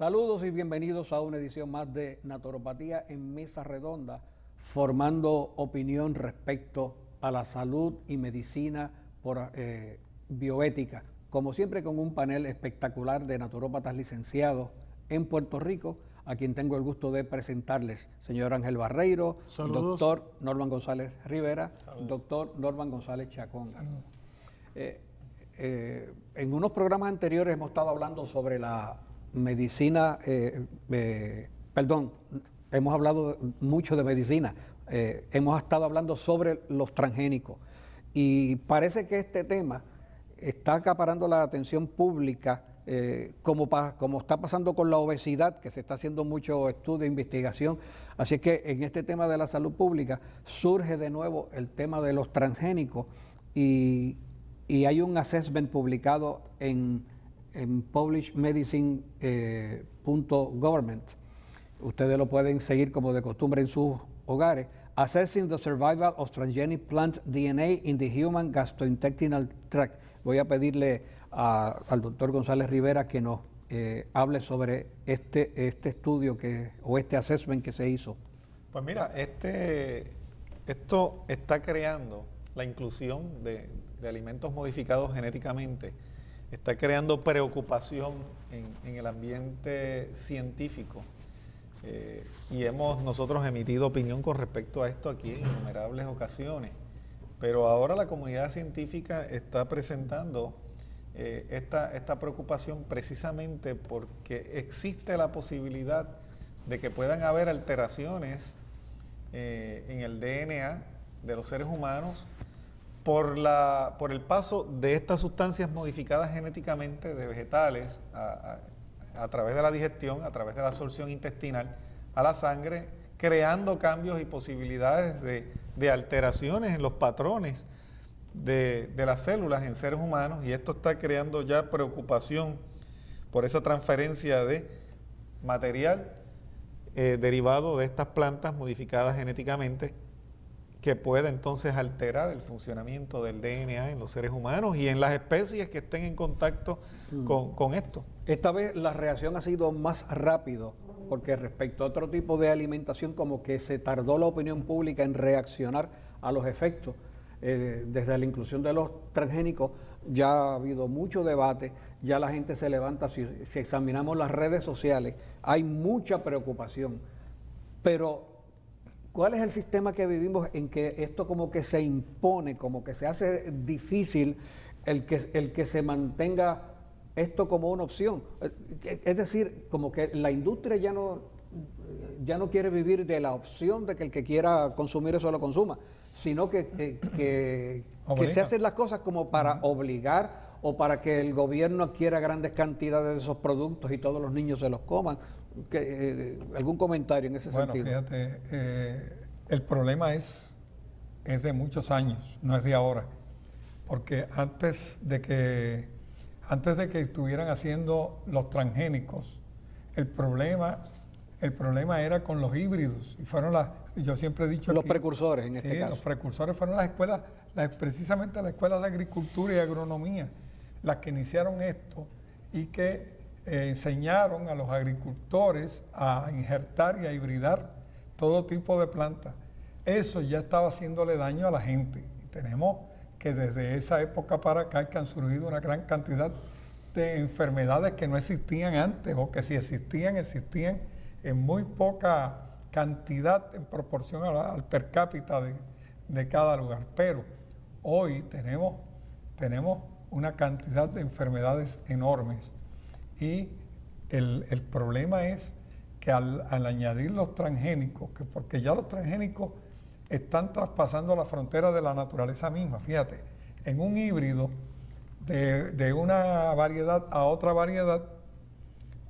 Saludos y bienvenidos a una edición más de Naturopatía en Mesa Redonda, formando opinión respecto a la salud y medicina por bioética. Como siempre, con un panel espectacular de naturópatas licenciados en Puerto Rico, a quien tengo el gusto de presentarles, señor Ángel Barreiro, Saludos. doctor Norman González Rivera, Saludos. doctor Norman González Chacón. En unos programas anteriores hemos estado hablando sobre la medicina, hemos hablado mucho de medicina, hemos estado hablando sobre los transgénicos y parece que este tema está acaparando la atención pública, como está pasando con la obesidad, que se está haciendo mucho estudio e investigación. Así que en este tema de la salud pública surge de nuevo el tema de los transgénicos y hay un assessment publicado en publishedmedicine.government. Ustedes lo pueden seguir como de costumbre en sus hogares. Assessing the Survival of Transgenic Plant DNA in the Human Gastrointestinal Tract. Voy a pedirle al doctor González Rivera que nos hable sobre este estudio o este assessment que se hizo. Pues mira, esto está creando la inclusión de alimentos modificados genéticamente, está creando preocupación en el ambiente científico y nosotros emitido opinión con respecto a esto aquí en innumerables ocasiones, pero ahora la comunidad científica está presentando esta preocupación precisamente porque existe la posibilidad de que puedan haber alteraciones en el DNA de los seres humanos por el paso de estas sustancias modificadas genéticamente de vegetales a través de la digestión, a través de la absorción intestinal a la sangre, creando cambios y posibilidades de alteraciones en los patrones de las células en seres humanos, y esto está creando ya preocupación por esa transferencia de material derivado de estas plantas modificadas genéticamente, que puede entonces alterar el funcionamiento del DNA en los seres humanos y en las especies que estén en contacto con esto. Esta vez la reacción ha sido más rápido, porque respecto a otro tipo de alimentación, como que se tardó la opinión pública en reaccionar a los efectos. Desde la inclusión de los transgénicos ya ha habido mucho debate, ya la gente se levanta, si examinamos las redes sociales, hay mucha preocupación, pero ¿cuál es el sistema que vivimos en que esto como que se impone, como que se hace difícil el que se mantenga esto como una opción? Es decir, como que la industria ya no quiere vivir de la opción de que el que quiera consumir eso lo consuma, sino que se hacen las cosas como para obligar o para que el gobierno adquiera grandes cantidades de esos productos y todos los niños se los coman. ¿Algún comentario en ese sentido? Bueno, fíjate, el problema es de muchos años, no es de ahora, porque antes de que estuvieran haciendo los transgénicos, el problema era con los híbridos, y fueron yo siempre he dicho los aquí, precursores en este caso. Los precursores fueron las escuelas, precisamente las escuelas de agricultura y agronomía, las que iniciaron esto y que enseñaron a los agricultores a injertar y a hibridar todo tipo de plantas. Eso ya estaba haciéndole daño a la gente. Y tenemos que desde esa época para acá que han surgido una gran cantidad de enfermedades que no existían antes, o que si existían en muy poca cantidad en proporción al per cápita de cada lugar. Pero hoy tenemos una cantidad de enfermedades enormes. Y el problema es que al añadir los transgénicos, porque ya los transgénicos están traspasando la frontera de la naturaleza misma. Fíjate, en un híbrido de una variedad a otra variedad,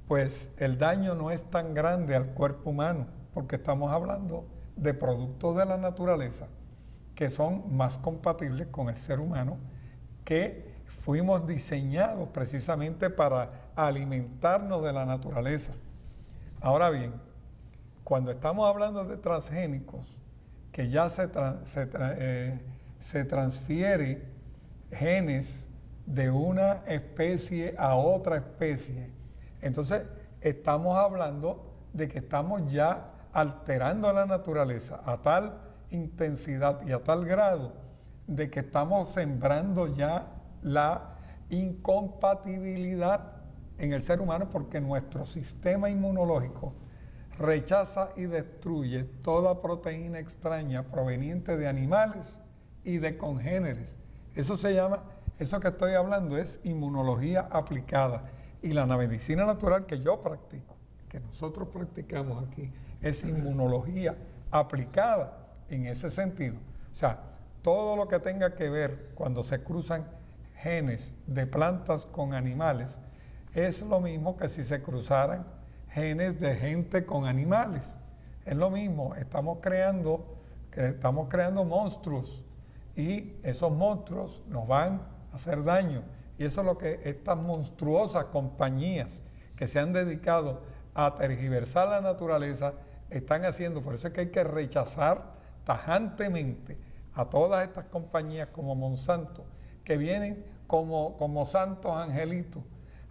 pues el daño no es tan grande al cuerpo humano, porque estamos hablando de productos de la naturaleza que son más compatibles con el ser humano, que fuimos diseñados precisamente para alimentarnos de la naturaleza. Ahora bien, cuando estamos hablando de transgénicos, que ya se transfiere genes de una especie a otra especie, entonces estamos hablando de que estamos ya alterando la naturaleza a tal intensidad y a tal grado de que estamos sembrando ya la incompatibilidad en el ser humano, porque nuestro sistema inmunológico rechaza y destruye toda proteína extraña proveniente de animales y de congéneres. Eso se llama, eso que estoy hablando es inmunología aplicada. Y la medicina natural que yo practico, que nosotros practicamos aquí, es inmunología aplicada en ese sentido. O sea, todo lo que tenga que ver cuando se cruzan genes de plantas con animales es lo mismo que si se cruzaran genes de gente con animales. Es lo mismo, estamos creando monstruos y esos monstruos nos van a hacer daño. Y eso es lo que estas monstruosas compañías que se han dedicado a tergiversar la naturaleza están haciendo. Por eso es que hay que rechazar tajantemente a todas estas compañías como Monsanto, que vienen como santos angelitos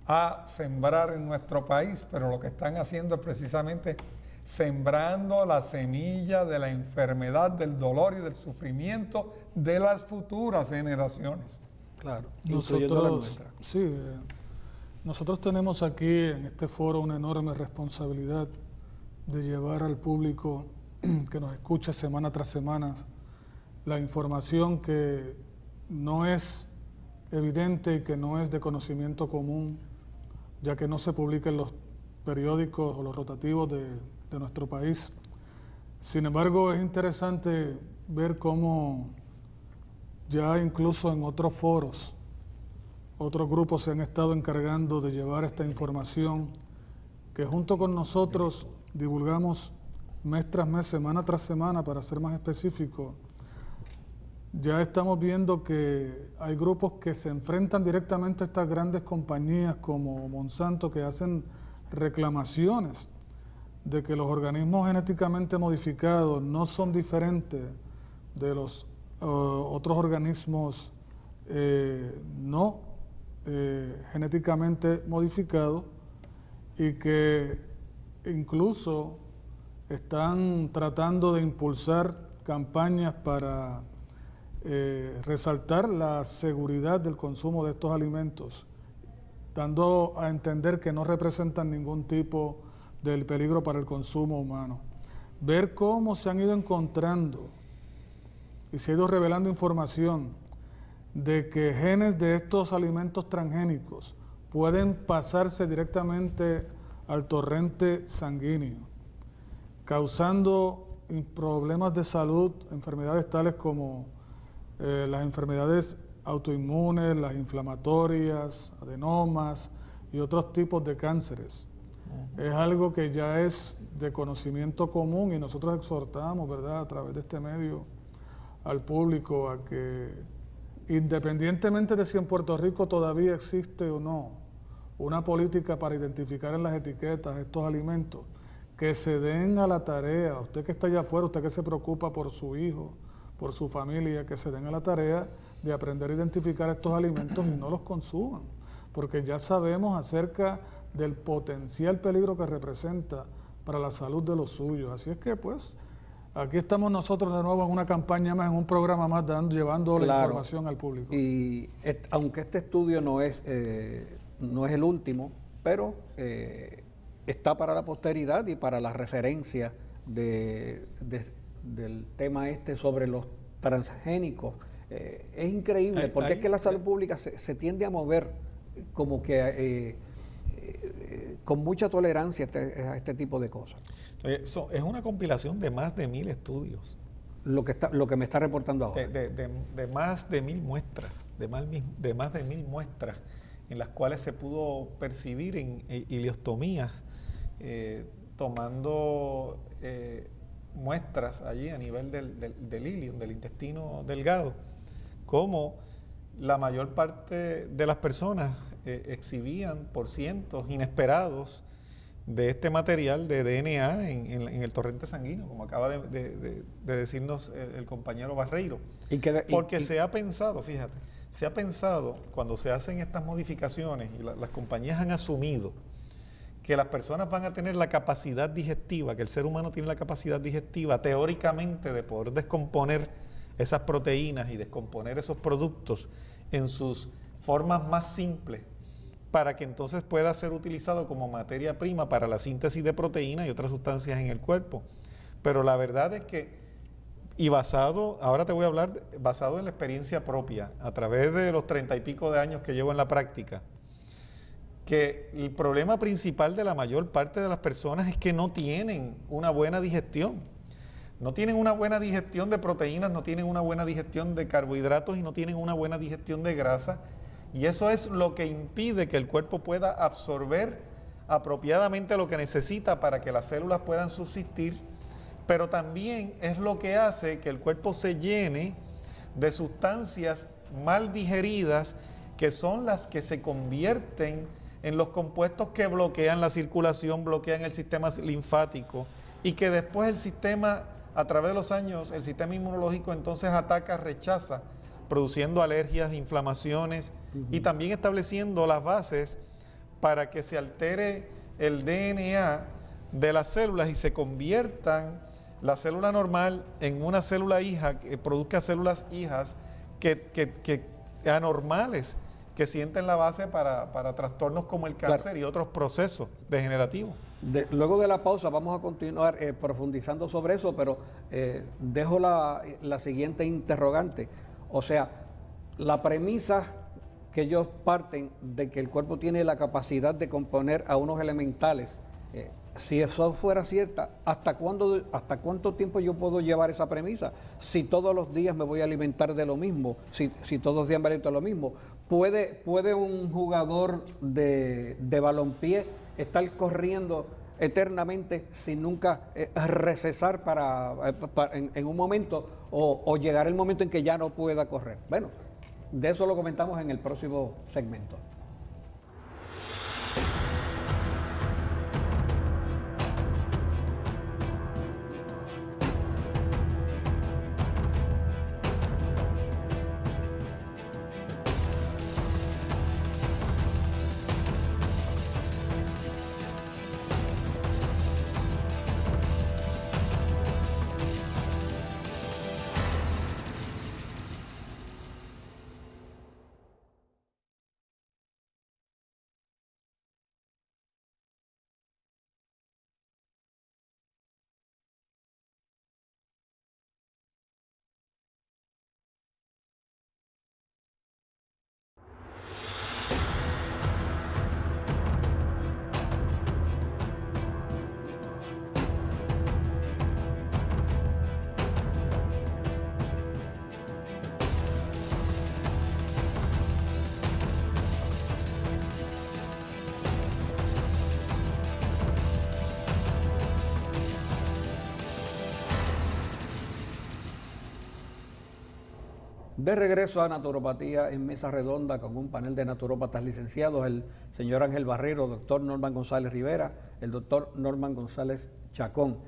a sembrar en nuestro país, pero lo que están haciendo es precisamente sembrando la semilla de la enfermedad, del dolor y del sufrimiento de las futuras generaciones. Claro, nosotros tenemos aquí en este foro una enorme responsabilidad de llevar al público que nos escucha semana tras semana la información que no es evidente y que no es de conocimiento común, ya que no se publica en los periódicos o los rotativos de nuestro país. Sin embargo, es interesante ver cómo ya incluso en otros foros, otros grupos se han estado encargando de llevar esta información que junto con nosotros divulgamos mes tras mes, semana tras semana, para ser más específico. Ya estamos viendo que hay grupos que se enfrentan directamente a estas grandes compañías como Monsanto, que hacen reclamaciones de que los organismos genéticamente modificados no son diferentes de los otros organismos no genéticamente modificados, y que incluso están tratando de impulsar campañas para resaltar la seguridad del consumo de estos alimentos, dando a entender que no representan ningún tipo de peligro para el consumo humano. Ver cómo se han ido encontrando y se ha ido revelando información de que genes de estos alimentos transgénicos pueden pasarse directamente al torrente sanguíneo, causando problemas de salud, enfermedades tales como las enfermedades autoinmunes, las inflamatorias, adenomas y otros tipos de cánceres. Es algo que ya es de conocimiento común, y nosotros exhortamos, ¿verdad?, a través de este medio al público a que, independientemente de si en Puerto Rico todavía existe o no una política para identificar en las etiquetas estos alimentos, que se den a la tarea, usted que está allá afuera, usted que se preocupa por su hijo, por su familia, que se den a la tarea de aprender a identificar estos alimentos y no los consuman, porque ya sabemos acerca del potencial peligro que representa para la salud de los suyos. Así es que, pues, aquí estamos nosotros de nuevo en una campaña más, en un programa más, llevando la información al público. Y aunque este estudio no es el último, pero está para la posteridad y para la referencia del tema sobre los transgénicos. Es increíble, porque es que la salud pública se tiende a mover como que con mucha tolerancia a este tipo de cosas. Es una compilación de más de 1000 estudios. Lo que me está reportando ahora. De más de 1000 muestras, de más de 1000 muestras en las cuales se pudo percibir en ileostomías, tomando muestras allí a nivel del ilium, del intestino delgado, como la mayor parte de las personas exhibían porcientos inesperados de este material de DNA en el torrente sanguíneo, como acaba de decirnos el compañero Barreiro. Porque se ha pensado, fíjate, cuando se hacen estas modificaciones, y las compañías han asumido que las personas van a tener la capacidad digestiva, que el ser humano tiene la capacidad digestiva teóricamente de poder descomponer esas proteínas y descomponer esos productos en sus formas más simples, para que entonces pueda ser utilizado como materia prima para la síntesis de proteínas y otras sustancias en el cuerpo. Pero la verdad es que, y ahora te voy a hablar, basado en la experiencia propia, a través de los 30 y pico de años que llevo en la práctica, que el problema principal de la mayor parte de las personas es que no tienen una buena digestión. No tienen una buena digestión de proteínas, no tienen una buena digestión de carbohidratos y no tienen una buena digestión de grasa. Y eso es lo que impide que el cuerpo pueda absorber apropiadamente lo que necesita para que las células puedan subsistir, pero también es lo que hace que el cuerpo se llene de sustancias mal digeridas, que son las que se convierten en los compuestos que bloquean la circulación, bloquean el sistema linfático, y que después el sistema, a través de los años, el sistema inmunológico entonces ataca, rechaza, produciendo alergias, inflamaciones, y también estableciendo las bases para que se altere el DNA de las células y se conviertan la célula normal en una célula hija que produzca células hijas que anormales, que sienten la base para trastornos como el cáncer y otros procesos degenerativos. Luego de la pausa vamos a continuar profundizando sobre eso, pero dejo la siguiente interrogante. O sea, la premisa que ellos parten de que el cuerpo tiene la capacidad de componer a unos elementales, si eso fuera cierta, ¿hasta cuánto tiempo yo puedo llevar esa premisa? Si todos los días me voy a alimentar de lo mismo, si todos los días me alimento de lo mismo, ¿puede un jugador de balompié estar corriendo eternamente sin nunca recesar en un momento o llegar el momento en que ya no pueda correr? Bueno, de eso lo comentamos en el próximo segmento. De regreso a Naturopatía en Mesa Redonda con un panel de naturópatas licenciados, el señor Ángel Barrero, doctor Norman González Rivera, el doctor Norman González Chacón.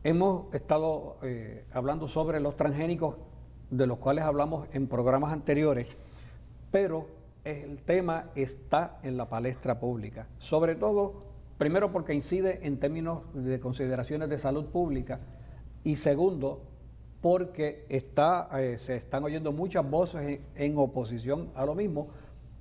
Hemos estado hablando sobre los transgénicos, de los cuales hablamos en programas anteriores, pero el tema está en la palestra pública, sobre todo, primero porque incide en términos de consideraciones de salud pública, y segundo, porque se están oyendo muchas voces en oposición a lo mismo,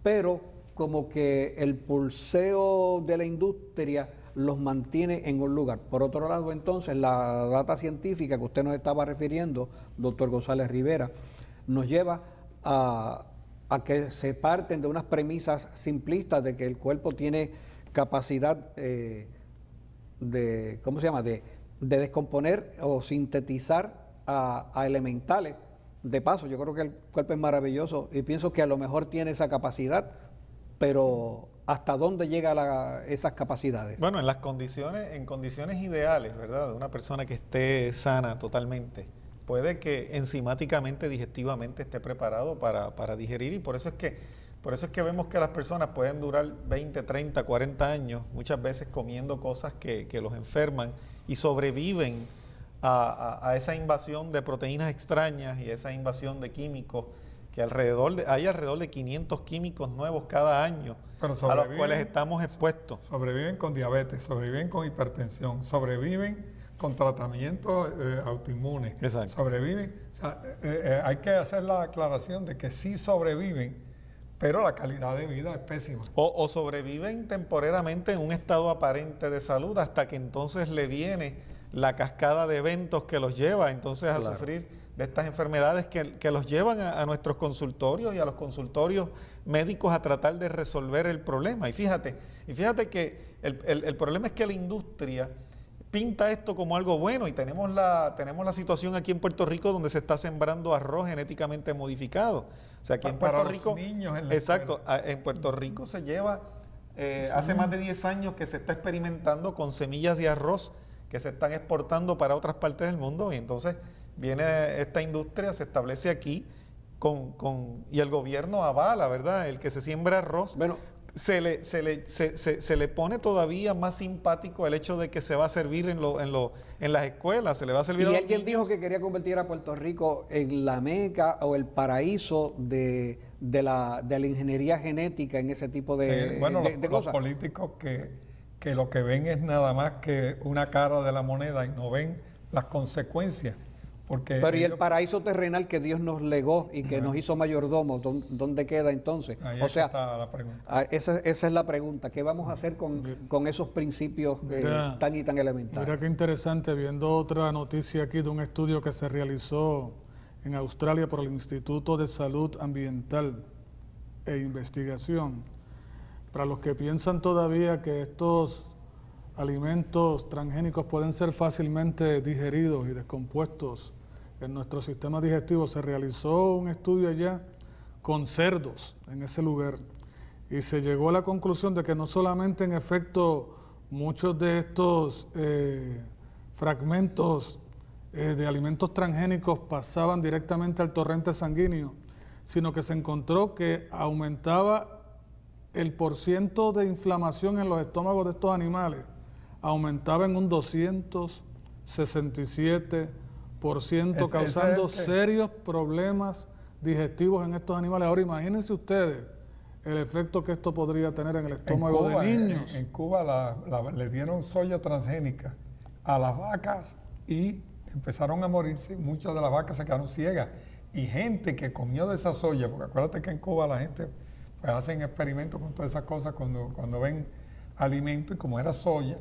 pero como que el pulseo de la industria los mantiene en un lugar. Por otro lado, entonces, la data científica que usted nos estaba refiriendo, doctor González Rivera, nos lleva a que se parten de unas premisas simplistas de que el cuerpo tiene capacidad de descomponer o sintetizar a elementales. De paso, yo creo que el cuerpo es maravilloso y pienso que a lo mejor tiene esa capacidad, pero ¿hasta dónde llega esas capacidades? Bueno, en condiciones ideales, ¿verdad? De una persona que esté sana totalmente, puede que enzimáticamente, digestivamente esté preparado para digerir, y por eso es que vemos que las personas pueden durar 20, 30, 40 años, muchas veces comiendo cosas que los enferman y sobreviven a esa invasión de proteínas extrañas y a esa invasión de químicos que hay alrededor de 500 químicos nuevos cada año a los cuales estamos expuestos. Sobreviven con diabetes, sobreviven con hipertensión, sobreviven con tratamientos autoinmunes, Exacto. sobreviven. O sea, hay que hacer la aclaración de que sí sobreviven, pero la calidad de vida es pésima. O sobreviven temporariamente en un estado aparente de salud hasta que entonces le viene la cascada de eventos que los lleva entonces a sufrir de estas enfermedades que los llevan a nuestros consultorios y a los consultorios médicos a tratar de resolver el problema. Y fíjate que el problema es que la industria pinta esto como algo bueno y tenemos la situación aquí en Puerto Rico donde se está sembrando arroz genéticamente modificado. O sea, aquí en Puerto Rico, los niños en la exacto, en Puerto Rico se lleva, hace más de 10 años que se está experimentando con semillas de arroz que se están exportando para otras partes del mundo y entonces viene esta industria, se establece aquí y el gobierno avala, ¿verdad? El que se siembra arroz. Bueno, se le pone todavía más simpático el hecho de que se va a servir en las escuelas, se le va a servir a los alguien niños. dijo que quería convertir a Puerto Rico en la meca o el paraíso de la ingeniería genética en ese tipo de, bueno, de los cosas. políticos que lo que ven es nada más que una cara de la moneda y no ven las consecuencias. Porque pero ¿y el paraíso terrenal que Dios nos legó y que nos hizo mayordomos, ¿dónde queda entonces? Ahí o sea, está la pregunta. Esa es la pregunta. ¿Qué vamos a hacer con esos principios tan y tan elementales? Mira qué interesante, viendo otra noticia aquí de un estudio que se realizó en Australia por el Instituto de Salud Ambiental e Investigación. Para los que piensan todavía que estos alimentos transgénicos pueden ser fácilmente digeridos y descompuestos en nuestro sistema digestivo, se realizó un estudio allá con cerdos en ese lugar y se llegó a la conclusión de que no solamente en efecto muchos de estos fragmentos de alimentos transgénicos pasaban directamente al torrente sanguíneo, sino que se encontró que aumentaba el % de inflamación en los estómagos de estos animales, aumentaba en un 267%, causando serios problemas digestivos en estos animales. Ahora imagínense ustedes el efecto que esto podría tener en el estómago de niños. En Cuba le dieron soya transgénica a las vacas y empezaron a morirse. Muchas de las vacas se quedaron ciegas. Y gente que comió de esa soya, porque acuérdate que en Cuba la gente pues, hacen experimentos con todas esas cosas cuando ven alimento, y como era soya,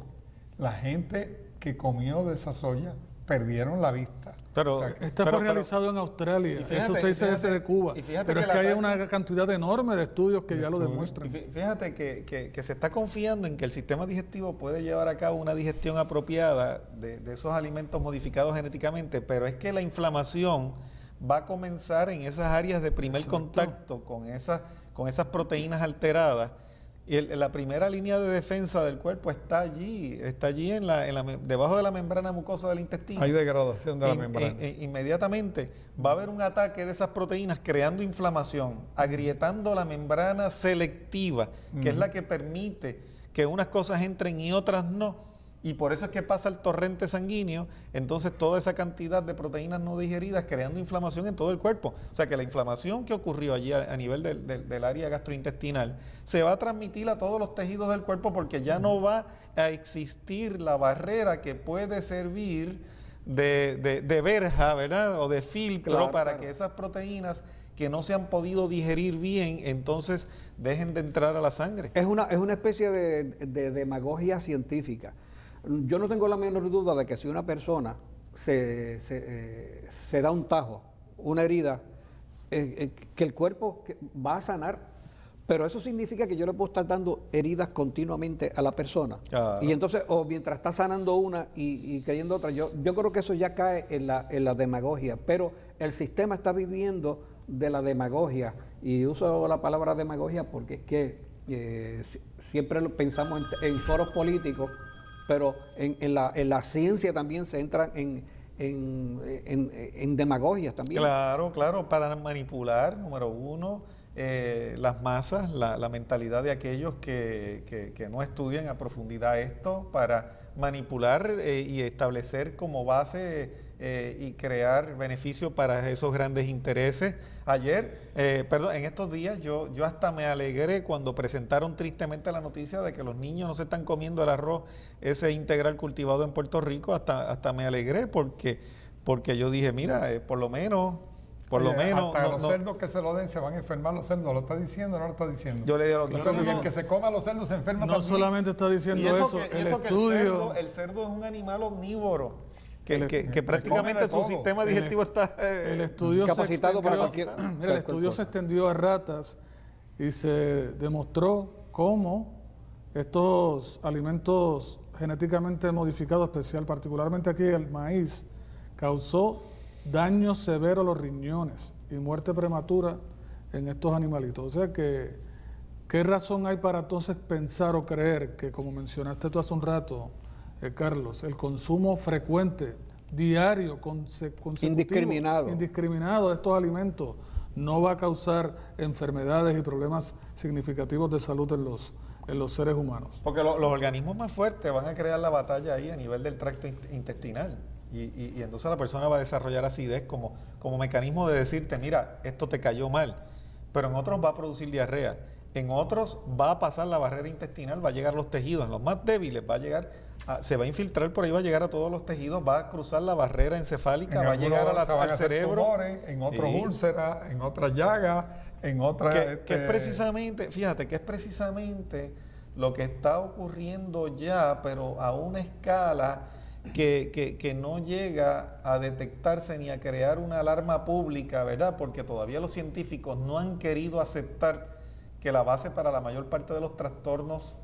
la gente que comió de esa soya perdieron la vista. Pero, fue realizado en Australia, fíjate, eso usted dice ese de Cuba, pero es que hay una cantidad enorme de estudios que ya lo demuestran. Fíjate que se está confiando en que el sistema digestivo puede llevar a cabo una digestión apropiada de esos alimentos modificados genéticamente, pero es que la inflamación va a comenzar en esas áreas de primer contacto con esas proteínas alteradas. Y la primera línea de defensa del cuerpo está allí debajo de la membrana mucosa del intestino. Hay degradación de la membrana. Inmediatamente va a haber un ataque de esas proteínas creando inflamación, agrietando la membrana selectiva, que es la que permite que unas cosas entren y otras no. Y por eso es que pasa el torrente sanguíneo, entonces toda esa cantidad de proteínas no digeridas creando inflamación en todo el cuerpo. O sea que la inflamación que ocurrió allí a nivel del área gastrointestinal se va a transmitir a todos los tejidos del cuerpo porque ya no va a existir la barrera que puede servir de verja, ¿verdad? O de filtro para que esas proteínas que no se han podido digerir bien, entonces dejen de entrar a la sangre. Es una especie de demagogia científica. Yo no tengo la menor duda de que si una persona se da un tajo, una herida, que el cuerpo va a sanar, pero eso significa que yo le puedo estar dando heridas continuamente a la persona. Claro. Y entonces, o mientras está sanando una y cayendo otra, yo creo que eso ya cae en la demagogia, pero el sistema está viviendo de la demagogia, y uso la palabra demagogia porque es que siempre pensamos en foros políticos, pero en la ciencia también se entra en demagogias también. Claro, para manipular, número uno, las masas, la mentalidad de aquellos que no estudian a profundidad esto, para manipular y establecer como base y crear beneficios para esos grandes intereses. En estos días yo hasta me alegré cuando presentaron tristemente la noticia de que los niños no se están comiendo el arroz ese integral cultivado en Puerto Rico, hasta me alegré porque yo dije, mira, por lo menos... Hasta los cerdos que se lo den se van a enfermar los cerdos. ¿Lo está diciendo o no lo está diciendo? Yo le digo, el que se coma los cerdos se enferma también. No solamente está diciendo eso, el estudio... el cerdo es un animal omnívoro. Que prácticamente su sistema digestivo está el estudio capacitado para cualquier... Mira, el estudio se extendió a ratas y se demostró cómo estos alimentos genéticamente modificados, particularmente aquí el maíz, causó daño severo a los riñones y muerte prematura en estos animalitos. O sea que, ¿qué razón hay para entonces pensar o creer que, como mencionaste tú hace un rato, Carlos, el consumo frecuente, diario, consecutivo, indiscriminado de estos alimentos no va a causar enfermedades y problemas significativos de salud en los seres humanos? Porque los organismos más fuertes van a crear la batalla ahí a nivel del tracto intestinal. Y entonces la persona va a desarrollar acidez como mecanismo de decirte, mira, esto te cayó mal. Pero en otros va a producir diarrea. En otros va a pasar la barrera intestinal, va a llegar a los tejidos. En los más débiles va a llegar, se va a infiltrar por ahí, va a llegar a todos los tejidos, va a cruzar la barrera encefálica, va a llegar al cerebro. Tumores, en otros úlceras, en otras llagas, en otras... Que es precisamente, fíjate, que es precisamente lo que está ocurriendo ya, pero a una escala... Que no llega a detectarse ni a crear una alarma pública, ¿verdad? Porque todavía los científicos no han querido aceptar que la base para la mayor parte de los trastornos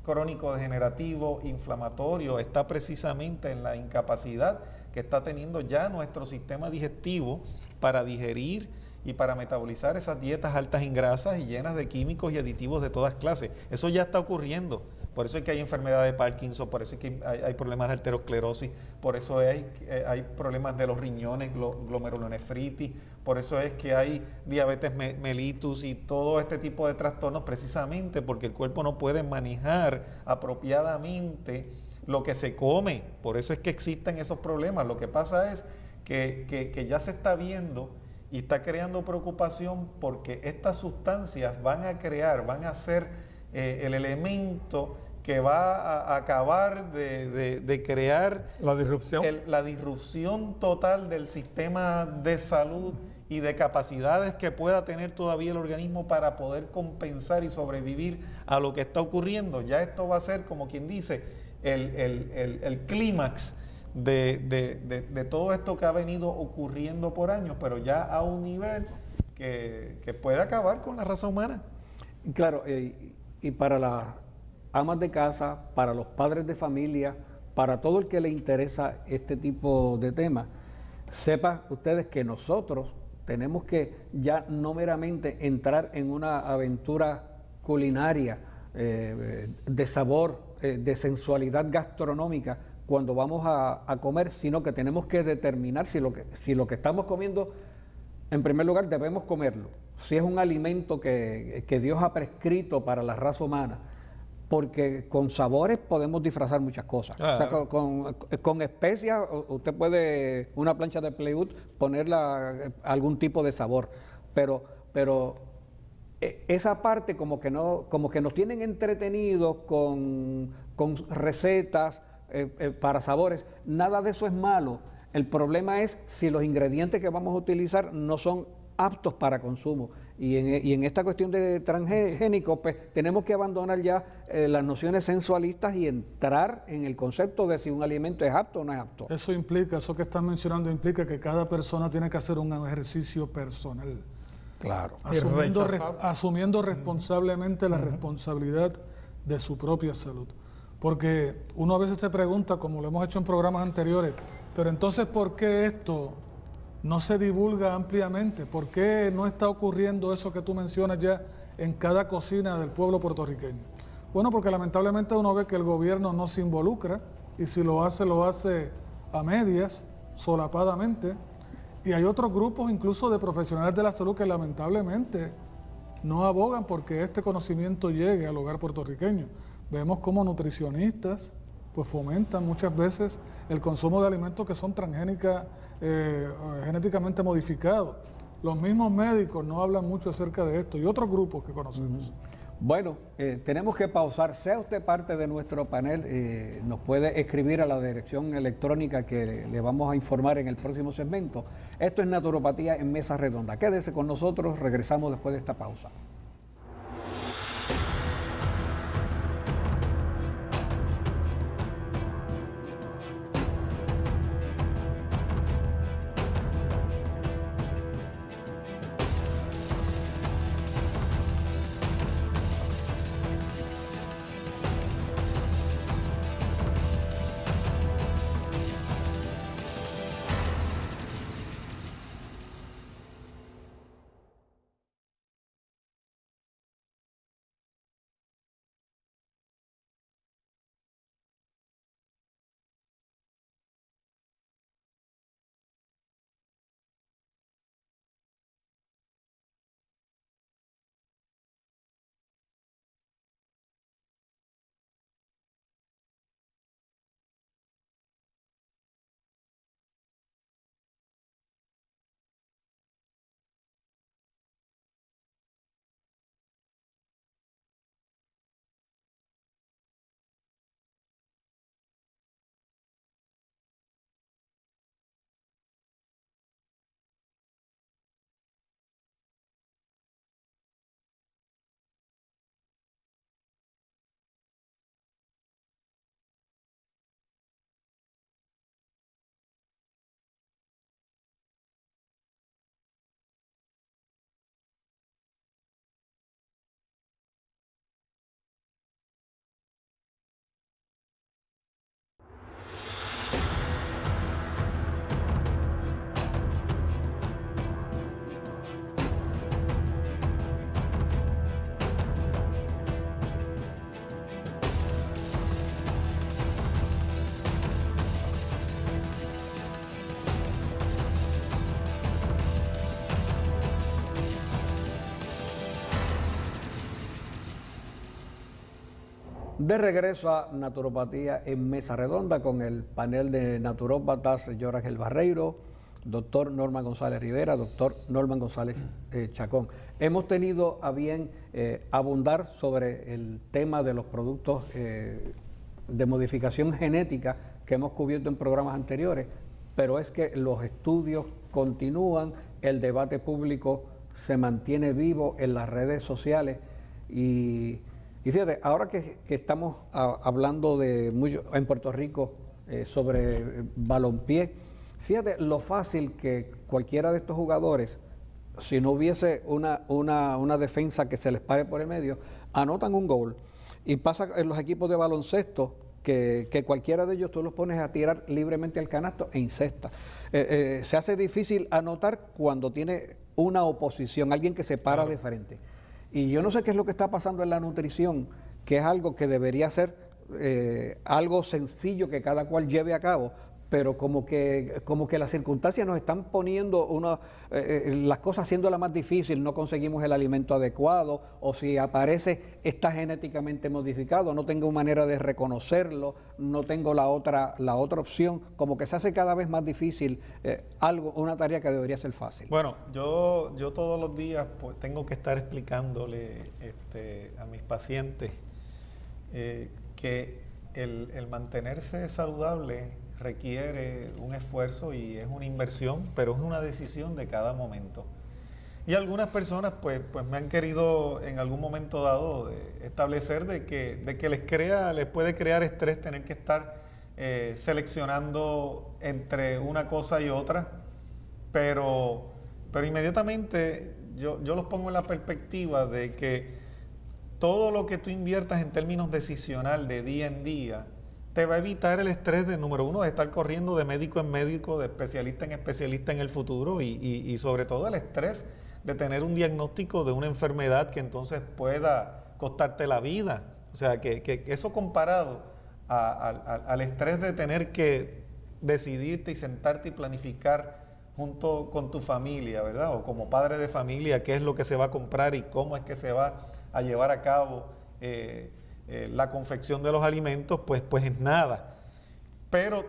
crónicos degenerativos, inflamatorios, está precisamente en la incapacidad que está teniendo ya nuestro sistema digestivo para digerir y para metabolizar esas dietas altas en grasas y llenas de químicos y aditivos de todas clases. Eso ya está ocurriendo. Por eso es que hay enfermedad de Parkinson, por eso es que hay problemas de arteriosclerosis, por eso hay problemas de los riñones, glomerulonefritis, por eso es que hay diabetes mellitus y todo este tipo de trastornos, precisamente porque el cuerpo no puede manejar apropiadamente lo que se come. Por eso es que existen esos problemas. Lo que pasa es que ya se está viendo y está creando preocupación porque estas sustancias van a ser el elemento que va a acabar de crear la disrupción total del sistema de salud y de capacidades que pueda tener todavía el organismo para poder compensar y sobrevivir a lo que está ocurriendo. Ya esto va a ser, como quien dice, el clímax de todo esto que ha venido ocurriendo por años, pero ya a un nivel que puede acabar con la raza humana. Claro, y para las amas de casa, para los padres de familia, para todo el que le interesa este tipo de temas, sepan ustedes que nosotros tenemos que ya no meramente entrar en una aventura culinaria de sabor, de sensualidad gastronómica cuando vamos a comer, sino que tenemos que determinar si lo que estamos comiendo, en primer lugar, debemos comerlo. Si es un alimento que Dios ha prescrito para la raza humana, porque con sabores podemos disfrazar muchas cosas. Claro. O sea, con especias, usted puede, una plancha de Playwood, ponerla algún tipo de sabor, pero esa parte como que nos tienen entretenidos con recetas para sabores. Nada de eso es malo. El problema es si los ingredientes que vamos a utilizar no son aptos para consumo. Y en esta cuestión de transgénicos, pues tenemos que abandonar ya las nociones sensualistas y entrar en el concepto de si un alimento es apto o no es apto. Eso que estás mencionando implica que cada persona tiene que hacer un ejercicio personal. Claro. Asumiendo responsablemente la responsabilidad de su propia salud. Porque uno a veces se pregunta, como lo hemos hecho en programas anteriores, pero entonces, ¿por qué esto no se divulga ampliamente? ¿Por qué no está ocurriendo eso que tú mencionas ya en cada cocina del pueblo puertorriqueño? Bueno, porque lamentablemente uno ve que el gobierno no se involucra y si lo hace a medias, solapadamente. Y hay otros grupos, incluso de profesionales de la salud, que lamentablemente no abogan porque este conocimiento llegue al hogar puertorriqueño. Vemos como nutricionistas, pues fomentan muchas veces el consumo de alimentos que son genéticamente modificados. Los mismos médicos no hablan mucho acerca de esto y otros grupos que conocemos. Bueno, tenemos que pausar. Sea usted parte de nuestro panel, nos puede escribir a la dirección electrónica que le vamos a informar en el próximo segmento. Esto es Naturopatía en Mesa Redonda. Quédese con nosotros, regresamos después de esta pausa. De regreso a Naturopatía en Mesa Redonda con el panel de naturópatas Yoragel Barreiro, doctor Norman González Rivera, doctor Norman González Chacón. Hemos tenido a bien abundar sobre el tema de los productos de modificación genética que hemos cubierto en programas anteriores, pero es que los estudios continúan, el debate público se mantiene vivo en las redes sociales y fíjate, ahora que estamos hablando de mucho en Puerto Rico sobre balompié, fíjate lo fácil que cualquiera de estos jugadores, si no hubiese una defensa que se les pare por el medio, anotan un gol. Y pasa en los equipos de baloncesto que cualquiera de ellos tú los pones a tirar libremente al canasto e incesta. Se hace difícil anotar cuando tiene una oposición, alguien que se para de frente. Y yo no sé qué es lo que está pasando en la nutrición, que es algo que debería ser algo sencillo que cada cual lleve a cabo, pero como que las circunstancias nos están poniendo las cosas haciéndola más difícil, no conseguimos el alimento adecuado, o si aparece está genéticamente modificado, no tengo manera de reconocerlo, no tengo la otra opción, como que se hace cada vez más difícil una tarea que debería ser fácil. Bueno, yo todos los días pues, tengo que estar explicándole a mis pacientes que el mantenerse saludable requiere un esfuerzo y es una inversión, pero es una decisión de cada momento. Y algunas personas pues me han querido en algún momento dado establecer de que les puede crear estrés tener que estar seleccionando entre una cosa y otra, pero inmediatamente yo los pongo en la perspectiva de que todo lo que tú inviertas en términos decisional de día en día te va a evitar el estrés número uno, de estar corriendo de médico en médico, de especialista en el futuro y sobre todo el estrés de tener un diagnóstico de una enfermedad que entonces pueda costarte la vida. O sea, que eso comparado al estrés de tener que decidirte y sentarte y planificar junto con tu familia, ¿verdad? O como padre de familia, qué es lo que se va a comprar y cómo es que se va a llevar a cabo la confección de los alimentos, pues es nada. Pero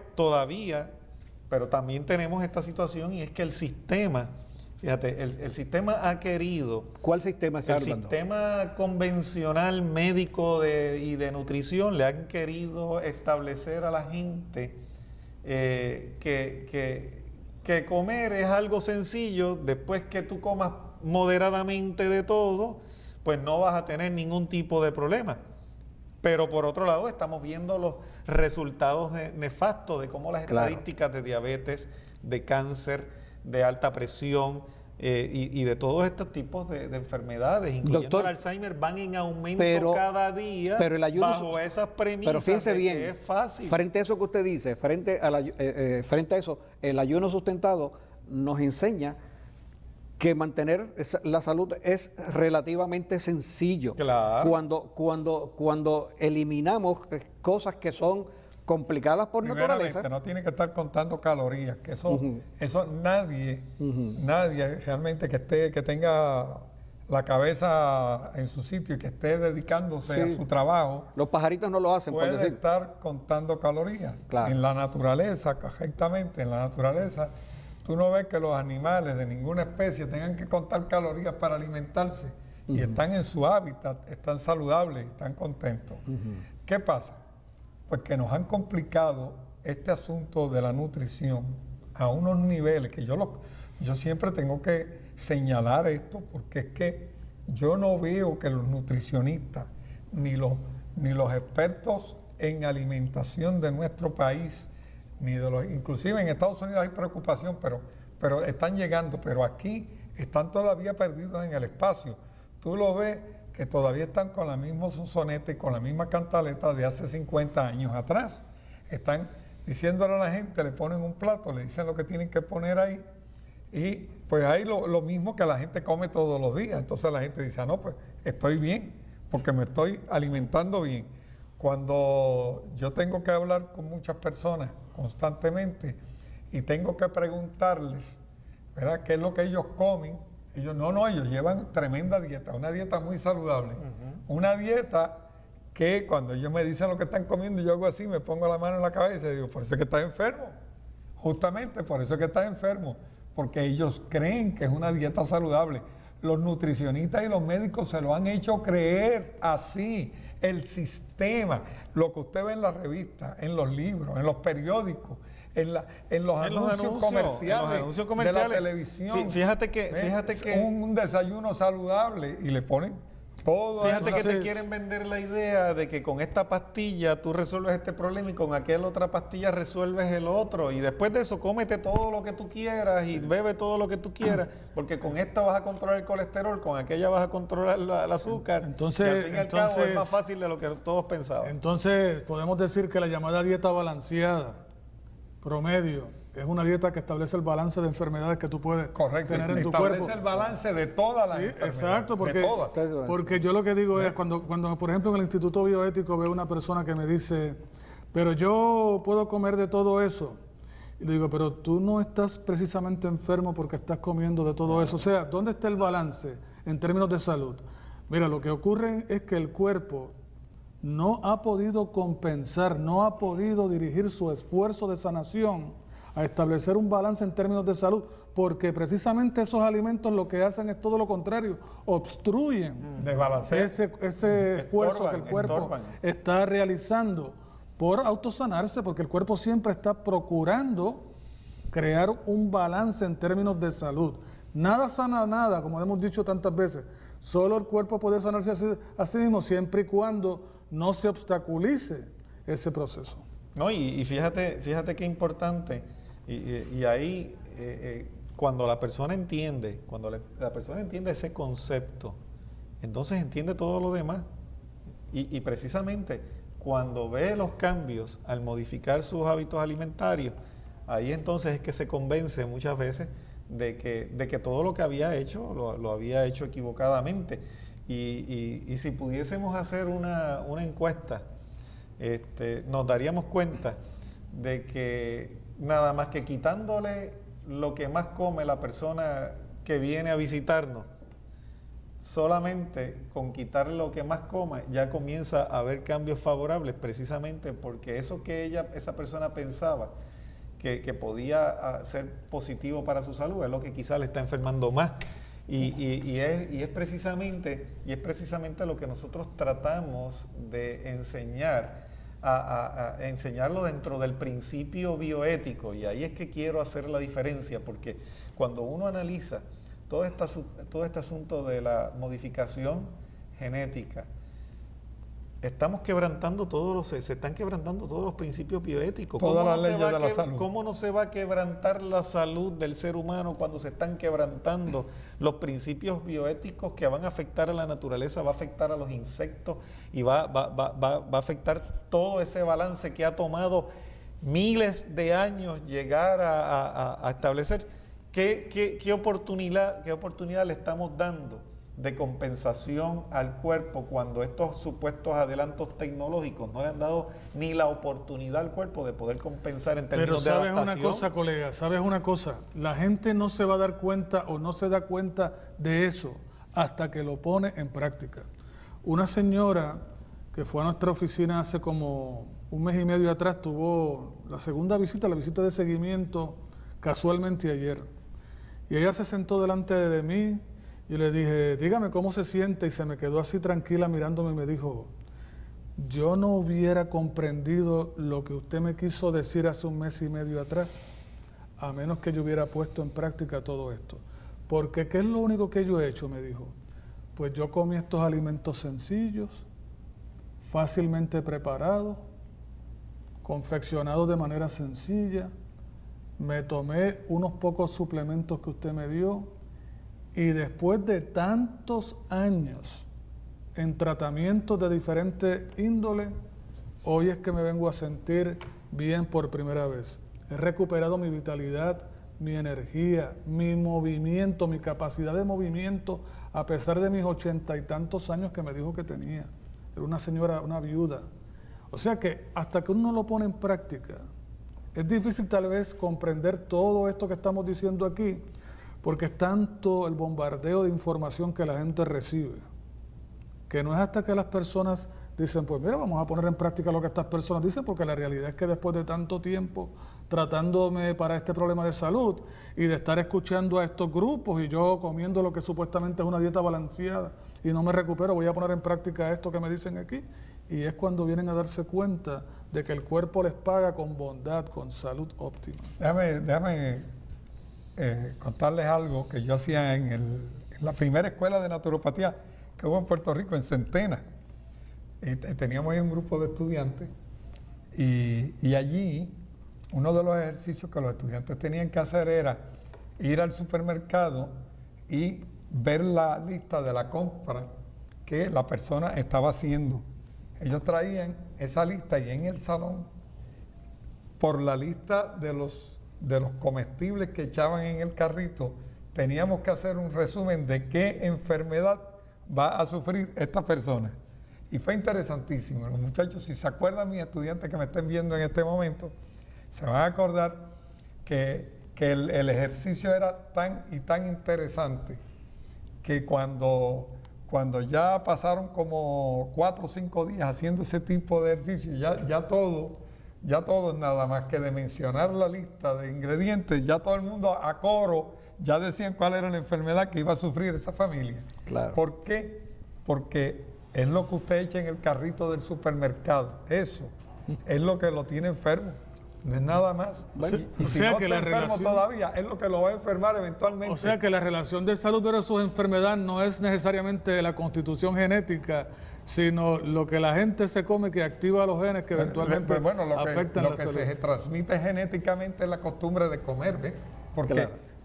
también tenemos esta situación, y es que el sistema, fíjate, el sistema ha querido... ¿Cuál sistema está hablando? El sistema convencional médico y de nutrición le han querido establecer a la gente que comer es algo sencillo. Después que tú comas moderadamente de todo, pues no vas a tener ningún tipo de problema. Pero por otro lado estamos viendo los resultados nefastos de cómo las estadísticas de diabetes, de cáncer, de alta presión y de todos estos tipos de enfermedades, incluyendo Doctor, el Alzheimer, van en aumento cada día, pero el ayuno, bajo esas premisas. Pero fíjese bien, que es fácil. Frente a eso que usted dice, frente a eso, el ayuno sustentado nos enseña que mantener la salud es relativamente sencillo. Claro. Cuando eliminamos cosas que son complicadas por naturaleza. No tiene que estar contando calorías, que eso nadie realmente que tenga la cabeza en su sitio y que esté dedicándose a su trabajo. Los pajaritos no lo hacen, puede por decir. estar contando calorías. Claro. En la naturaleza, correctamente, en la naturaleza, tú no ves que los animales de ninguna especie tengan que contar calorías para alimentarse y están en su hábitat, están saludables, están contentos. ¿Qué pasa? Pues que nos han complicado este asunto de la nutrición a unos niveles que yo siempre tengo que señalar esto, porque es que yo no veo que los nutricionistas ni los expertos en alimentación de nuestro país, inclusive en Estados Unidos hay preocupación, pero están llegando, pero aquí están todavía perdidos en el espacio. Tú lo ves que todavía están con la misma sonsonete, con la misma cantaleta de hace 50 años atrás. Están diciéndole a la gente, le ponen un plato, le dicen lo que tienen que poner ahí, y pues hay lo mismo que la gente come todos los días. Entonces la gente dice, no, pues estoy bien, porque me estoy alimentando bien. Cuando yo tengo que hablar con muchas personas constantemente y tengo que preguntarles, ¿verdad?, qué es lo que ellos comen, ellos llevan tremenda dieta, una dieta muy saludable, una dieta que cuando ellos me dicen lo que están comiendo, yo hago así, me pongo la mano en la cabeza y digo, por eso es que estás enfermo, justamente por eso es que estás enfermo, porque ellos creen que es una dieta saludable. Los nutricionistas y los médicos se lo han hecho creer así. El sistema, lo que usted ve en las revistas, en los libros, en los periódicos, en los anuncios comerciales de la televisión. Fíjate que un desayuno saludable y le ponen todo. Fíjate que te quieren vender la idea de que con esta pastilla tú resuelves este problema y con aquella otra pastilla resuelves el otro, y después de eso cómete todo lo que tú quieras y bebe todo lo que tú quieras, porque con esta vas a controlar el colesterol, con aquella vas a controlar el azúcar. Entonces, y al fin y al cabo es más fácil de lo que todos pensaban. Entonces podemos decir que la llamada dieta balanceada promedio es una dieta que establece el balance de enfermedades que tú puedes tener en tu cuerpo. Establece el balance de todas las enfermedades. Exacto, porque yo lo que digo es, cuando por ejemplo en el Instituto Bioético veo una persona que me dice, pero yo puedo comer de todo eso. Y le digo, pero tú no estás precisamente enfermo porque estás comiendo de todo eso. O sea, ¿dónde está el balance en términos de salud? Mira, lo que ocurre es que el cuerpo no ha podido compensar, no ha podido dirigir su esfuerzo de sanación a establecer un balance en términos de salud, porque precisamente esos alimentos lo que hacen es todo lo contrario, obstruyen ese esfuerzo que el cuerpo está realizando por autosanarse, porque el cuerpo siempre está procurando crear un balance en términos de salud. Nada sana nada, como hemos dicho tantas veces, solo el cuerpo puede sanarse a sí mismo siempre y cuando no se obstaculice ese proceso. No, y fíjate qué importante, y ahí cuando la persona entiende, ese concepto, entonces entiende todo lo demás. Y precisamente cuando ve los cambios al modificar sus hábitos alimentarios, ahí entonces es que se convence muchas veces de que todo lo que había hecho, lo había hecho equivocadamente. Y si pudiésemos hacer una encuesta, nos daríamos cuenta de que nada más que quitándole lo que más come la persona que viene a visitarnos, solamente con quitar lo que más coma ya comienza a haber cambios favorables, precisamente porque eso que esa persona pensaba que podía ser positivo para su salud es lo que quizás le está enfermando más. Y es precisamente lo que nosotros tratamos de enseñar, a enseñarlo dentro del principio bioético, y ahí es que quiero hacer la diferencia, porque cuando uno analiza todo este asunto de la modificación genética, estamos quebrantando se están quebrantando todos los principios bioéticos. Todas las leyes de la salud. ¿Cómo no se va a quebrantar la salud del ser humano cuando se están quebrantando los principios bioéticos que van a afectar a la naturaleza, va a afectar a los insectos y va a afectar todo ese balance que ha tomado miles de años llegar a establecer? ¿Qué oportunidad le estamos dando de compensación al cuerpo cuando estos supuestos adelantos tecnológicos no le han dado ni la oportunidad al cuerpo de poder compensar en términos de adaptación? Pero sabes una cosa, colega, sabes una cosa, la gente no se va a dar cuenta o no se da cuenta de eso hasta que lo pone en práctica. Una señora que fue a nuestra oficina hace como un mes y medio atrás tuvo la segunda visita, la visita de seguimiento, casualmente ayer. Y ella se sentó delante de mí y le dije, dígame cómo se siente, y se me quedó así tranquila mirándome y me dijo, yo no hubiera comprendido lo que usted me quiso decir hace un mes y medio atrás, a menos que yo hubiera puesto en práctica todo esto. Porque ¿qué es lo único que yo he hecho?, me dijo. Pues yo comí estos alimentos sencillos, fácilmente preparados, confeccionados de manera sencilla, me tomé unos pocos suplementos que usted me dio, y después de tantos años en tratamientos de diferentes índole, hoy es que me vengo a sentir bien por primera vez. He recuperado mi vitalidad, mi energía, mi movimiento, mi capacidad de movimiento, a pesar de mis 80 y tantos años que me dijo que tenía. Era una señora, una viuda. O sea que hasta que uno lo pone en práctica, es difícil tal vez comprender todo esto que estamos diciendo aquí, porque es tanto el bombardeo de información que la gente recibe, que no es hasta que las personas dicen, pues mira, vamos a poner en práctica lo que estas personas dicen, porque la realidad es que después de tanto tiempo tratándome para este problema de salud y de estar escuchando a estos grupos y yo comiendo lo que supuestamente es una dieta balanceada y no me recupero, voy a poner en práctica esto que me dicen aquí, y es cuando vienen a darse cuenta de que el cuerpo les paga con bondad, con salud óptima. Déjame contarles algo que yo hacía en la primera escuela de naturopatía que hubo en Puerto Rico, en Centena. Teníamos ahí un grupo de estudiantes y allí uno de los ejercicios que los estudiantes tenían que hacer era ir al supermercado y ver la lista de la compra que la persona estaba haciendo. Ellos traían esa lista y en el salón, por la lista de los comestibles que echaban en el carrito, teníamos que hacer un resumen de qué enfermedad va a sufrir esta persona. Y fue interesantísimo. Los muchachos, si se acuerdan, mis estudiantes que me estén viendo en este momento, se van a acordar que el ejercicio era tan y tan interesante que cuando ya pasaron como 4 o 5 días haciendo ese tipo de ejercicio, ya todo nada más que de mencionar la lista de ingredientes, ya todo el mundo a coro ya decían cuál era la enfermedad que iba a sufrir esa familia. Claro. ¿Por qué? Porque es lo que usted echa en el carrito del supermercado. Eso es lo que lo tiene enfermo. No es nada más. Bueno, y si no está enfermo todavía, es lo que lo va a enfermar eventualmente. O sea que la relación de salud versus enfermedad no es necesariamente la constitución genética, sino lo que la gente se come que activa los genes que eventualmente afectan la salud. Lo que se transmite genéticamente es la costumbre de comer, ¿ves?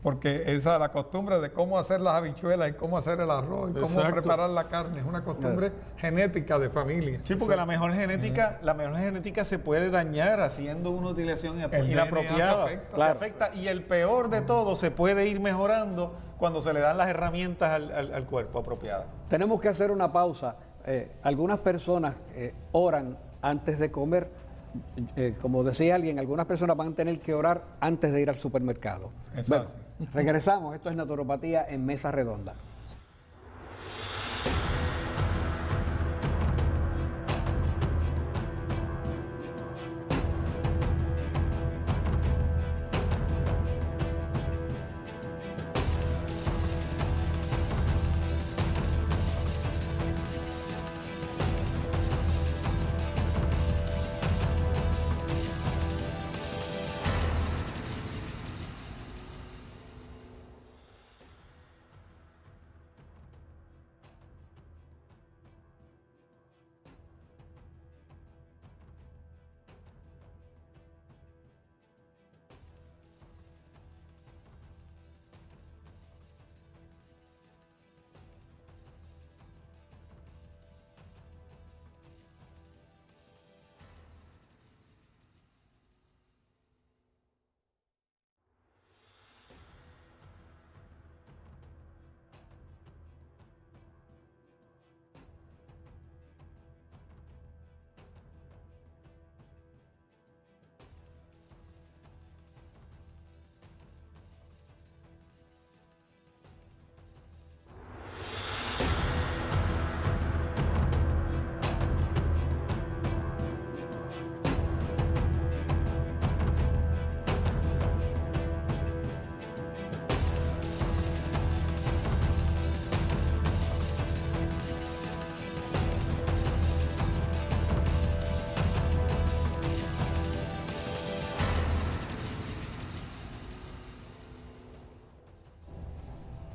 Porque esa la costumbre de cómo hacer las habichuelas y cómo hacer el arroz y cómo preparar la carne es una costumbre genética de familia. Sí, porque la mejor genética se puede dañar haciendo una utilización inapropiada. Se afecta, y el peor de todo se puede ir mejorando cuando se le dan las herramientas al cuerpo apropiadas. Tenemos que hacer una pausa. Algunas personas oran antes de comer. Como decía alguien, algunas personas van a tener que orar antes de ir al supermercado. Bueno, regresamos. Esto es Naturopatía en Mesa Redonda.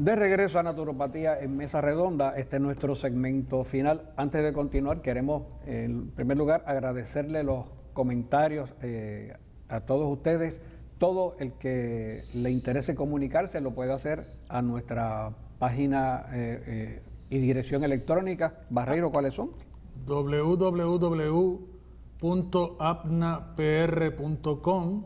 De regreso a Naturopatía en Mesa Redonda, este es nuestro segmento final. Antes de continuar, queremos en primer lugar agradecerle los comentarios a todos ustedes. Todo el que le interese comunicarse lo puede hacer a nuestra página y dirección electrónica. Barreiro, ¿cuáles son? www.apnapr.com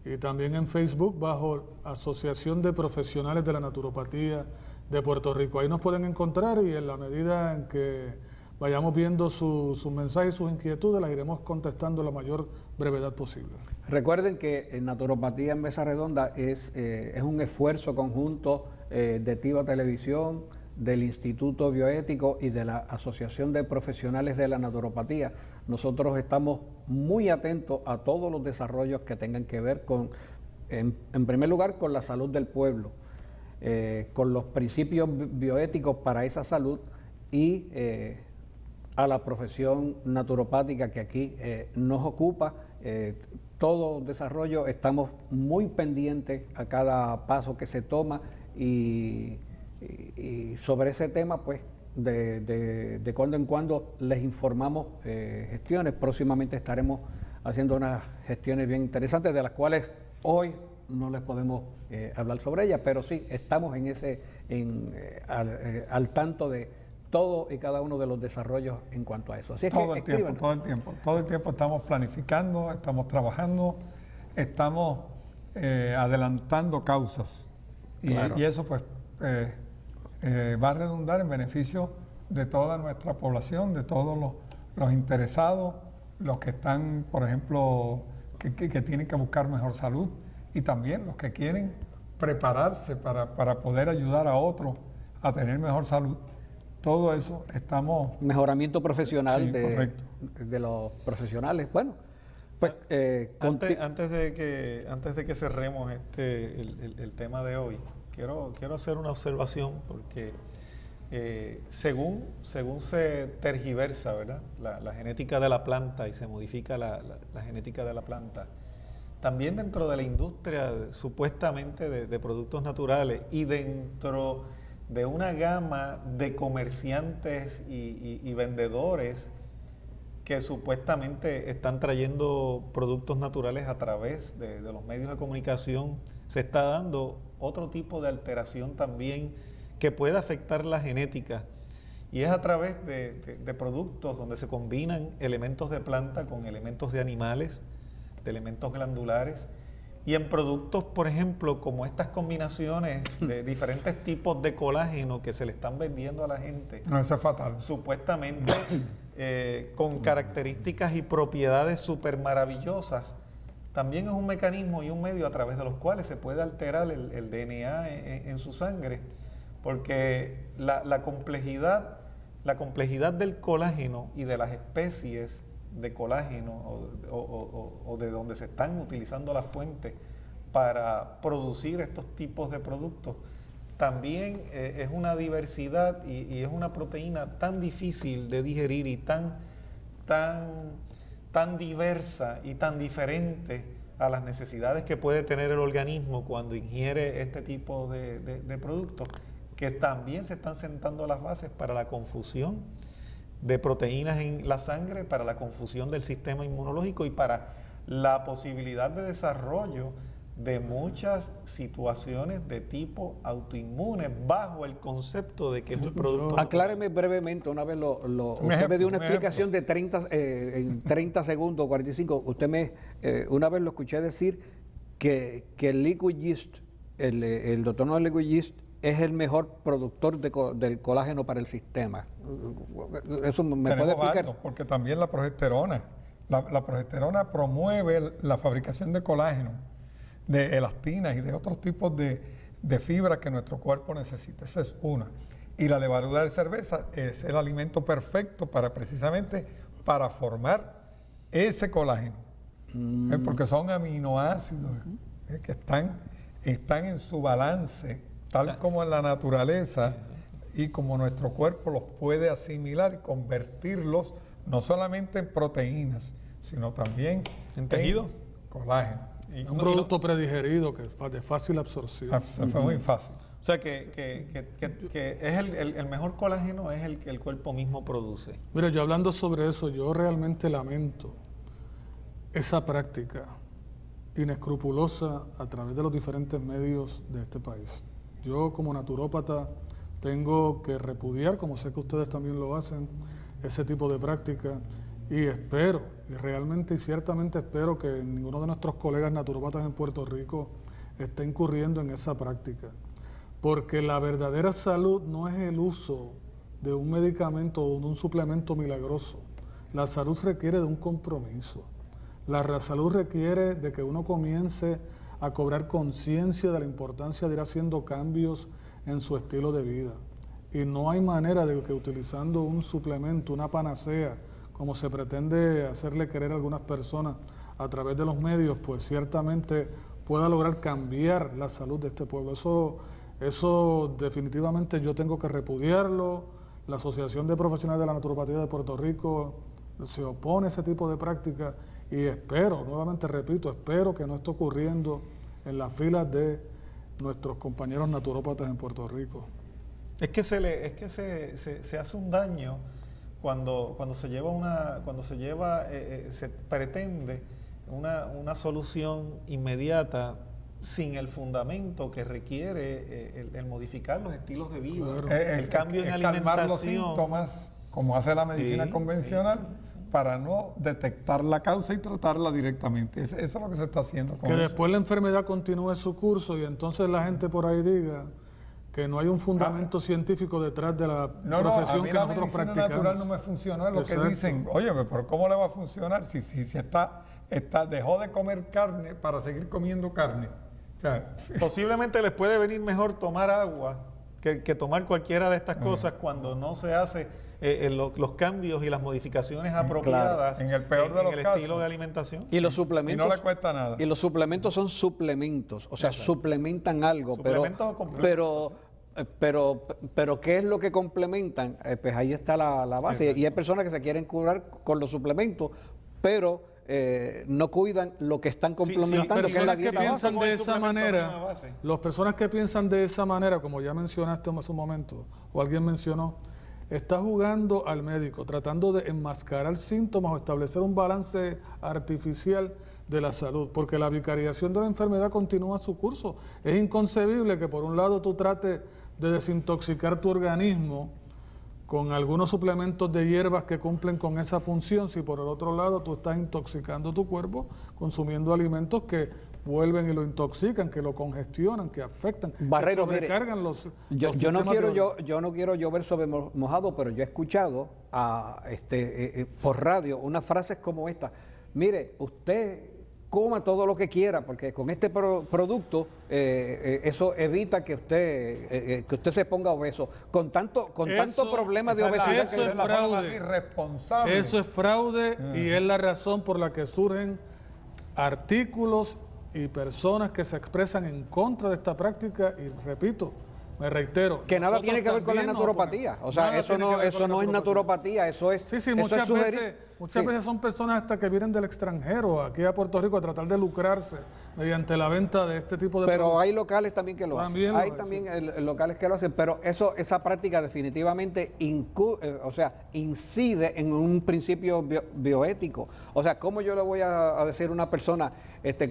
y también en Facebook bajo Asociación de Profesionales de la Naturopatía de Puerto Rico. Ahí nos pueden encontrar y en la medida en que vayamos viendo sus mensajes, sus inquietudes, las iremos contestando a la mayor brevedad posible. Recuerden que en Naturopatía en Mesa Redonda es un esfuerzo conjunto de TIVA Televisión, del Instituto Bioético y de la Asociación de Profesionales de la Naturopatía. Nosotros estamos muy atentos a todos los desarrollos que tengan que ver con, en primer lugar, con la salud del pueblo, con los principios bioéticos para esa salud y a la profesión naturopática que aquí nos ocupa. Todo desarrollo estamos muy pendientes a cada paso que se toma y sobre ese tema, pues, de cuando en cuando les informamos gestiones. Próximamente estaremos haciendo unas gestiones bien interesantes, de las cuales hoy no les podemos hablar sobre ellas, pero sí estamos al tanto de todo y cada uno de los desarrollos en cuanto a eso. Así es todo que el tiempo estamos planificando, estamos trabajando, estamos adelantando causas y eso pues va a redundar en beneficio de toda nuestra población, de todos los interesados, los que están, por ejemplo, que tienen que buscar mejor salud y también los que quieren prepararse para poder ayudar a otros a tener mejor salud. Todo eso estamos... Mejoramiento profesional sí, de los profesionales. Bueno, pues... antes de que cerremos el tema de hoy, quiero hacer una observación porque según se tergiversa, ¿verdad?, la genética de la planta y se modifica la genética de la planta, también dentro de la industria supuestamente de productos naturales y dentro de una gama de comerciantes y vendedores que supuestamente están trayendo productos naturales a través de los medios de comunicación, se está dando otro tipo de alteración también que puede afectar la genética, y es a través de productos donde se combinan elementos de planta con elementos de animales, de elementos glandulares, y en productos, por ejemplo, como estas combinaciones de diferentes tipos de colágeno que se le están vendiendo a la gente. No, eso es fatal. Supuestamente con características y propiedades súper maravillosas. También es un mecanismo y un medio a través de los cuales se puede alterar el DNA en su sangre, porque la complejidad del colágeno y de las especies de colágeno o de donde se están utilizando las fuentes para producir estos tipos de productos, también es una diversidad y es una proteína tan difícil de digerir y tan diversa y tan diferente a las necesidades que puede tener el organismo cuando ingiere este tipo de productos, que también se están sentando las bases para la confusión de proteínas en la sangre, para la confusión del sistema inmunológico y para la posibilidad de desarrollo de muchas situaciones de tipo autoinmune bajo el concepto de que es un producto... Acláreme brevemente, una vez usted me dio una explicación de 30 segundos, 45, una vez lo escuché decir que el liquid yeast, el doctor no liquid yeast, es el mejor productor del colágeno para el sistema. ¿Eso me puede explicar? Porque también la progesterona. La progesterona promueve la fabricación de colágeno, de elastinas y de otros tipos de fibras que nuestro cuerpo necesita. Esa es una. Y la levadura de cerveza es el alimento perfecto precisamente para formar ese colágeno. Porque son aminoácidos que están en su balance, tal como en la naturaleza, y como nuestro cuerpo los puede asimilar y convertirlos no solamente en proteínas, sino también en tejido, colágeno. Es un producto predigerido que es de fácil absorción. Fue muy fácil. O sea que es el mejor colágeno es el que el cuerpo mismo produce. Mira, yo hablando sobre eso, yo realmente lamento esa práctica inescrupulosa a través de los diferentes medios de este país. Yo como naturópata tengo que repudiar, como sé que ustedes también lo hacen, ese tipo de práctica y espero, y realmente y ciertamente espero que ninguno de nuestros colegas naturópatas en Puerto Rico esté incurriendo en esa práctica. Porque la verdadera salud no es el uso de un medicamento o de un suplemento milagroso. La salud requiere de un compromiso. La salud requiere de que uno comience a cobrar conciencia de la importancia de ir haciendo cambios en su estilo de vida. Y no hay manera de que utilizando un suplemento, una panacea, como se pretende hacerle querer a algunas personas a través de los medios, pues ciertamente pueda lograr cambiar la salud de este pueblo. Eso definitivamente yo tengo que repudiarlo. La Asociación de Profesionales de la Naturopatía de Puerto Rico se opone a ese tipo de práctica y espero, nuevamente repito, espero que no esté ocurriendo en las filas de nuestros compañeros naturópatas en Puerto Rico. Es que se hace un daño cuando se pretende una solución inmediata sin el fundamento que requiere el modificar los estilos de vida, Claro. el cambio en calmar alimentación. los síntomas, como hace la medicina Sí, convencional, sí. para no detectar la causa y tratarla directamente. Eso es lo que se está haciendo con Que eso. después la enfermedad continúe su curso y entonces la gente por ahí diga que no hay un fundamento científico detrás de la profesión a mí que la nosotros medicina practicamos. natural no me funcionó, es lo Exacto. que dicen. Oye, pero ¿cómo le va a funcionar si dejó de comer carne para seguir comiendo carne? O sea, Posiblemente les puede venir mejor tomar agua que tomar cualquiera de estas cosas cuando no se hace los cambios y las modificaciones apropiadas en el peor de los el casos. estilo de alimentación. Y los y suplementos. no le cuesta nada. Y los suplementos son suplementos, o sea, suplementan algo, Suplementos o complementos, pero ¿qué es lo que complementan? Pues ahí está la base. Exacto. Y hay personas que se quieren curar con los suplementos, pero no cuidan lo que están complementando, que es la Personas que dieta base. piensan Como de el esa suplemento de una manera, base. las personas que piensan de esa manera, como ya mencionaste hace un momento, o alguien mencionó, está jugando al médico, tratando de enmascarar síntomas o establecer un balance artificial de la salud, porque la vicariación de la enfermedad continúa su curso. Es inconcebible que por un lado tú trates de desintoxicar tu organismo con algunos suplementos de hierbas que cumplen con esa función, si por el otro lado tú estás intoxicando tu cuerpo consumiendo alimentos que vuelven y lo intoxican, que lo congestionan, que afectan, Barrero, que sobrecargan los Yo no sistemas quiero de- yo no quiero llover sobre mojado, pero yo he escuchado por radio unas frases como esta. Mire, usted coma todo lo que quiera, porque con este producto eso evita que usted se ponga obeso. Con tanto problema de Esa es la- obesidad eso que es es la forma fraude. más irresponsable. Eso es fraude y es la razón por la que surgen artículos y personas que se expresan en contra de esta práctica y repito, me reitero. que nada nosotros tiene que ver con la también nos naturopatía. oponemos. O sea, Nada eso tiene que no ver con la es naturopatía, eso es Sí, eso es muchas sugerir- muchas sí. veces son personas hasta que vienen del extranjero aquí a Puerto Rico a tratar de lucrarse mediante la venta de este tipo de Pero productos. hay locales también que lo También hacen. lo Hay hacen. también locales que lo hacen, pero esa práctica definitivamente incide en un principio bioético. O sea, ¿cómo yo le voy a decir a una persona,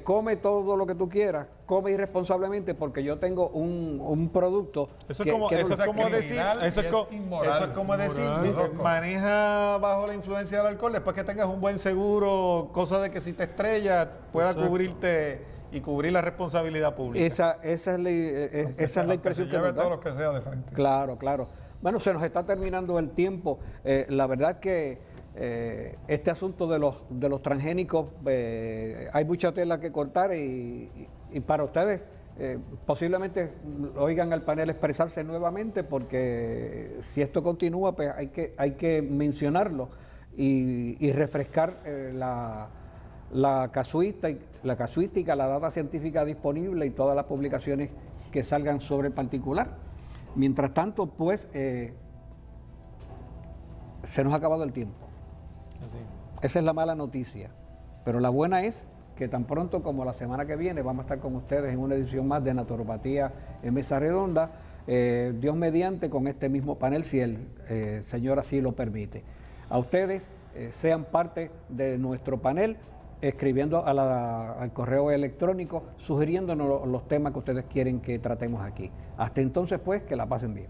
come todo lo que tú quieras, come irresponsablemente porque yo tengo un producto Eso que es como, no- eso es como criminal decir, y es inmoral. eso es como decir, Inmoral. maneja bajo la influencia del alcohol, después que tengas un buen seguro, cosa de que si te estrellas pueda Exacto. cubrirte y cubrir la responsabilidad pública. esa es la impresión que lleve nos da. todo lo que sea de frente. Claro, claro. Bueno, se nos está terminando el tiempo. La verdad que este asunto de los transgénicos, hay mucha tela que cortar y para ustedes posiblemente oigan al panel expresarse nuevamente porque si esto continúa, pues hay que mencionarlo y refrescar la casuística, la data científica disponible y todas las publicaciones que salgan sobre el particular. Mientras tanto, pues, se nos ha acabado el tiempo. Así. Esa es la mala noticia. Pero la buena es que tan pronto como la semana que viene vamos a estar con ustedes en una edición más de Naturopatía en Mesa Redonda, Dios mediante, con este mismo panel, si el Señor así lo permite. A ustedes sean parte de nuestro panel, escribiendo al correo electrónico, sugiriéndonos los temas que ustedes quieren que tratemos aquí. Hasta entonces, pues, que la pasen bien.